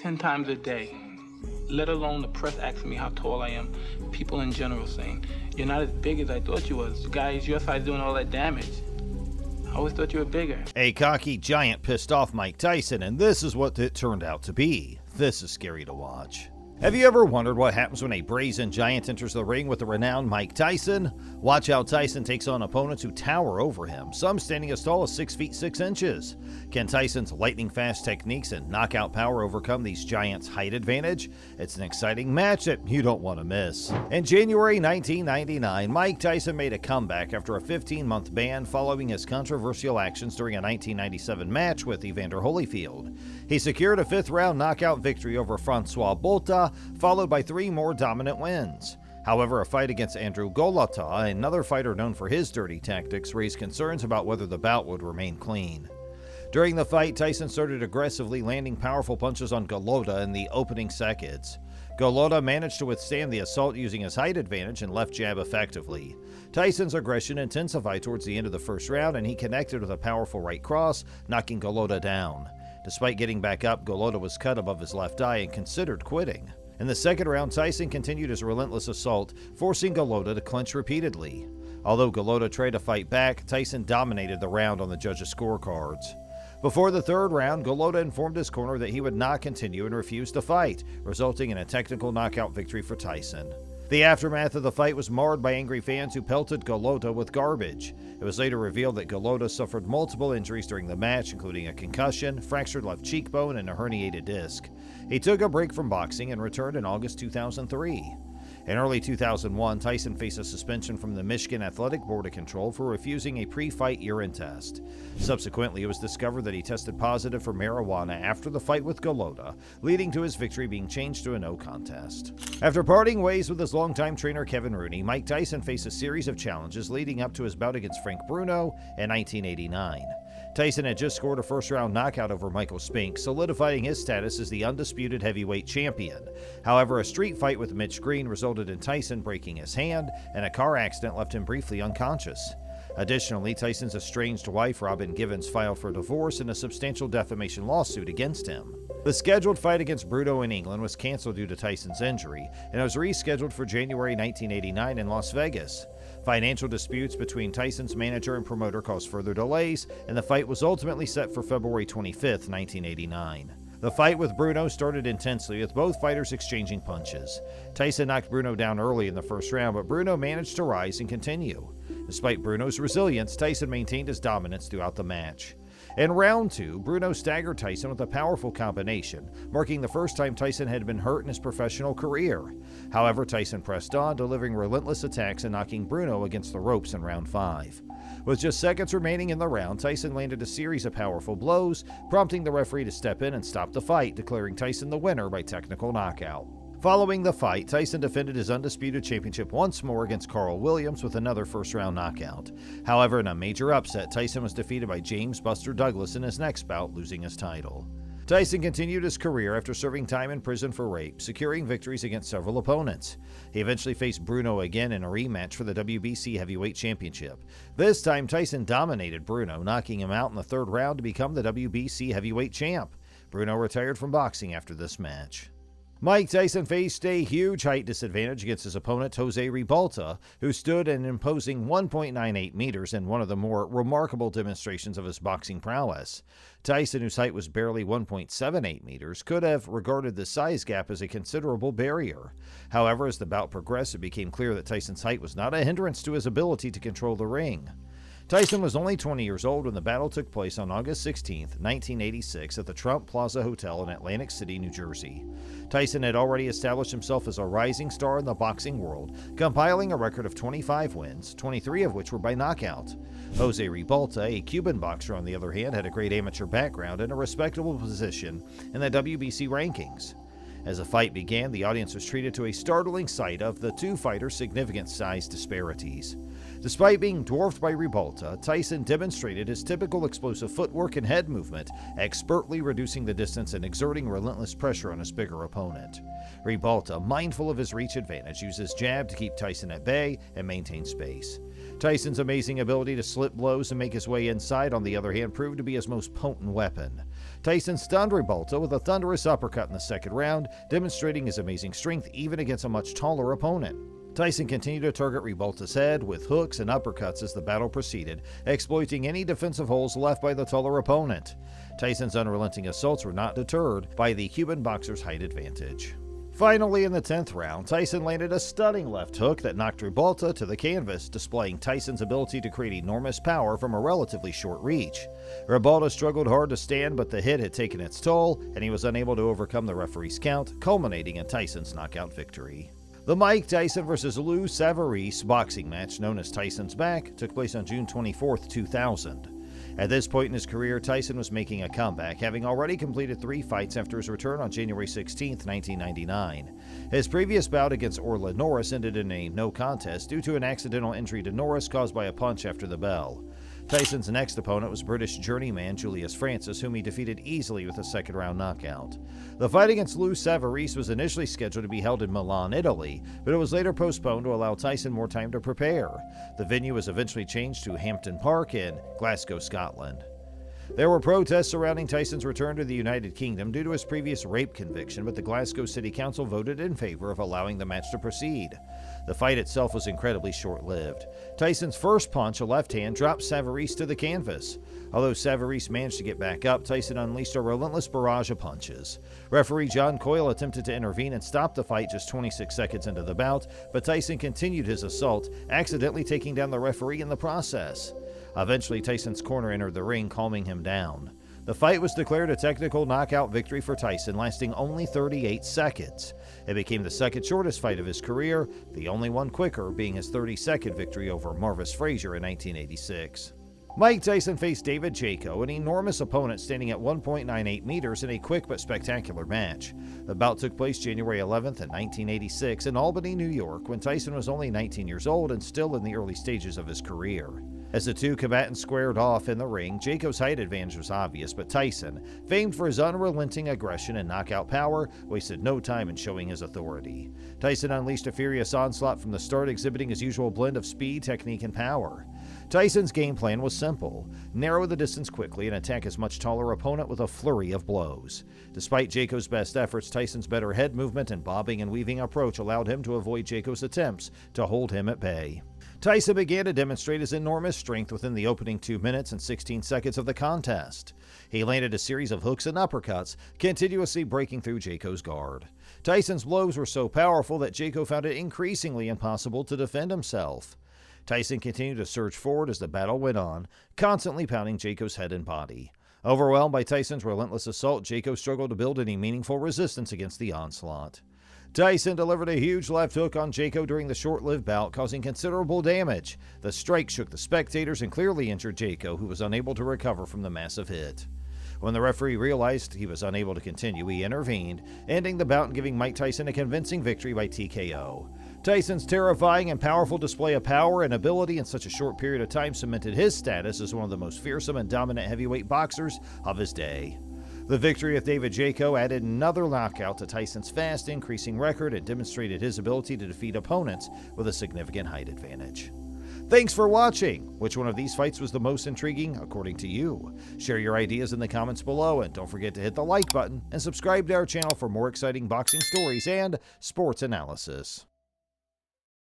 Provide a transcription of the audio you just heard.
10 times a day, let alone the press asking me how tall I am, people in general saying, you're not as big as I thought you was. Guys your size doing all that damage. I always thought you were bigger. A cocky giant pissed off Mike Tyson, and this is what it turned out to be. This is scary to watch. Have you ever wondered what happens when a brazen giant enters the ring with the renowned Mike Tyson? Watch how Tyson takes on opponents who tower over him, some standing as tall as 6 feet 6 inches. Can Tyson's lightning-fast techniques and knockout power overcome these giants' height advantage? It's an exciting match that you don't want to miss. In January 1999, Mike Tyson made a comeback after a 15-month ban following his controversial actions during a 1997 match with Evander Holyfield. He secured a 5th-round knockout victory over Francois Botha, followed by 3 more dominant wins. However, a fight against Andrew Golota, another fighter known for his dirty tactics, raised concerns about whether the bout would remain clean. During the fight, Tyson started aggressively landing powerful punches on Golota in the opening seconds. Golota managed to withstand the assault using his height advantage and left jab effectively. Tyson's aggression intensified towards the end of the first round, and he connected with a powerful right cross, knocking Golota down. Despite getting back up, Golota was cut above his left eye and considered quitting. In the second round, Tyson continued his relentless assault, forcing Golota to clinch repeatedly. Although Golota tried to fight back, Tyson dominated the round on the judges' scorecards. Before the third round, Golota informed his corner that he would not continue and refused to fight, resulting in a technical knockout victory for Tyson. The aftermath of the fight was marred by angry fans who pelted Golota with garbage. It was later revealed that Golota suffered multiple injuries during the match, including a concussion, fractured left cheekbone, and a herniated disc. He took a break from boxing and returned in August 2003. In early 2001, Tyson faced a suspension from the Michigan Athletic Board of Control for refusing a pre-fight urine test. Subsequently, it was discovered that he tested positive for marijuana after the fight with Golota, leading to his victory being changed to a no contest. After parting ways with his longtime trainer Kevin Rooney, Mike Tyson faced a series of challenges leading up to his bout against Frank Bruno in 1989. Tyson had just scored a first-round knockout over Michael Spink, solidifying his status as the undisputed heavyweight champion. However, a street fight with Mitch Green resulted in Tyson breaking his hand, and a car accident left him briefly unconscious. Additionally, Tyson's estranged wife, Robin Givens, filed for divorce and a substantial defamation lawsuit against him. The scheduled fight against Bruno in England was canceled due to Tyson's injury, and it was rescheduled for January 1989 in Las Vegas. Financial disputes between Tyson's manager and promoter caused further delays, and the fight was ultimately set for February 25, 1989. The fight with Bruno started intensely, with both fighters exchanging punches. Tyson knocked Bruno down early in the first round, but Bruno managed to rise and continue. Despite Bruno's resilience, Tyson maintained his dominance throughout the match. In round 2, Bruno staggered Tyson with a powerful combination, marking the first time Tyson had been hurt in his professional career. However, Tyson pressed on, delivering relentless attacks and knocking Bruno against the ropes in round 5. With just seconds remaining in the round, Tyson landed a series of powerful blows, prompting the referee to step in and stop the fight, declaring Tyson the winner by technical knockout. Following the fight, Tyson defended his undisputed championship once more against Carl Williams with another first-round knockout. However, in a major upset, Tyson was defeated by James Buster Douglas in his next bout, losing his title. Tyson continued his career after serving time in prison for rape, securing victories against several opponents. He eventually faced Bruno again in a rematch for the WBC Heavyweight Championship. This time, Tyson dominated Bruno, knocking him out in the third round to become the WBC Heavyweight Champ. Bruno retired from boxing after this match. Mike Tyson faced a huge height disadvantage against his opponent Jose Ribalta, who stood an imposing 1.98 meters in one of the more remarkable demonstrations of his boxing prowess. Tyson, whose height was barely 1.78 meters, could have regarded the size gap as a considerable barrier. However, as the bout progressed, it became clear that Tyson's height was not a hindrance to his ability to control the ring. Tyson was only 20 years old when the battle took place on August 16, 1986 at the Trump Plaza Hotel in Atlantic City, New Jersey. Tyson had already established himself as a rising star in the boxing world, compiling a record of 25 wins, 23 of which were by knockout. Jose Ribalta, a Cuban boxer on the other hand, had a great amateur background and a respectable position in the WBC rankings. As the fight began, the audience was treated to a startling sight of the two fighters' significant size disparities. Despite being dwarfed by Ribalta, Tyson demonstrated his typical explosive footwork and head movement, expertly reducing the distance and exerting relentless pressure on his bigger opponent. Ribalta, mindful of his reach advantage, used his jab to keep Tyson at bay and maintain space. Tyson's amazing ability to slip blows and make his way inside, on the other hand, proved to be his most potent weapon. Tyson stunned Revolta with a thunderous uppercut in the second round, demonstrating his amazing strength even against a much taller opponent. Tyson continued to target Revolta's head with hooks and uppercuts as the battle proceeded, exploiting any defensive holes left by the taller opponent. Tyson's unrelenting assaults were not deterred by the Cuban boxer's height advantage. Finally, in the 10th round, Tyson landed a stunning left hook that knocked Revolta to the canvas, displaying Tyson's ability to create enormous power from a relatively short reach. Revolta struggled hard to stand, but the hit had taken its toll, and he was unable to overcome the referee's count, culminating in Tyson's knockout victory. The Mike Tyson vs. Lou Savarese boxing match, known as Tyson's Back, took place on June 24, 2000. At this point in his career, Tyson was making a comeback, having already completed 3 fights after his return on January 16, 1999. His previous bout against Orla Norris ended in a no contest due to an accidental injury to Norris caused by a punch after the bell. Tyson's next opponent was British journeyman Julius Francis, whom he defeated easily with a second-round knockout. The fight against Lou Savarese was initially scheduled to be held in Milan, Italy, but it was later postponed to allow Tyson more time to prepare. The venue was eventually changed to Hampton Park in Glasgow, Scotland. There were protests surrounding Tyson's return to the United Kingdom due to his previous rape conviction, but the Glasgow City Council voted in favor of allowing the match to proceed. The fight itself was incredibly short-lived. Tyson's first punch, a left hand, dropped Savarese to the canvas. Although Savarese managed to get back up, Tyson unleashed a relentless barrage of punches. Referee John Coyle attempted to intervene and stop the fight just 26 seconds into the bout, but Tyson continued his assault, accidentally taking down the referee in the process. Eventually, Tyson's corner entered the ring, calming him down. The fight was declared a technical knockout victory for Tyson, lasting only 38 seconds. It became the second shortest fight of his career, the only one quicker being his 32nd victory over Marvis Frazier in 1986. Mike Tyson faced David Jaco, an enormous opponent standing at 1.98 meters in a quick but spectacular match. The bout took place January 11th in 1986 in Albany, New York, when Tyson was only 19 years old and still in the early stages of his career. As the two combatants squared off in the ring, Jaco's height advantage was obvious, but Tyson, famed for his unrelenting aggression and knockout power, wasted no time in showing his authority. Tyson unleashed a furious onslaught from the start, exhibiting his usual blend of speed, technique, and power. Tyson's game plan was simple: narrow the distance quickly and attack his much taller opponent with a flurry of blows. Despite Jaco's best efforts, Tyson's better head movement and bobbing and weaving approach allowed him to avoid Jaco's attempts to hold him at bay. Tyson began to demonstrate his enormous strength within the opening 2 minutes and 16 seconds of the contest. He landed a series of hooks and uppercuts, continuously breaking through Jaco's guard. Tyson's blows were so powerful that Jaco found it increasingly impossible to defend himself. Tyson continued to surge forward as the battle went on, constantly pounding Jaco's head and body. Overwhelmed by Tyson's relentless assault, Jaco struggled to build any meaningful resistance against the onslaught. Tyson delivered a huge left hook on Jaco during the short-lived bout, causing considerable damage. The strike shook the spectators and clearly injured Jaco, who was unable to recover from the massive hit. When the referee realized he was unable to continue, he intervened, ending the bout and giving Mike Tyson a convincing victory by TKO. Tyson's terrifying and powerful display of power and ability in such a short period of time cemented his status as one of the most fearsome and dominant heavyweight boxers of his day. The victory with David Jaco added another knockout to Tyson's fast increasing record and demonstrated his ability to defeat opponents with a significant height advantage. Thanks for watching! Which one of these fights was the most intriguing according to you? Share your ideas in the comments below, and don't forget to hit the like button and subscribe to our channel for more exciting boxing stories and sports analysis.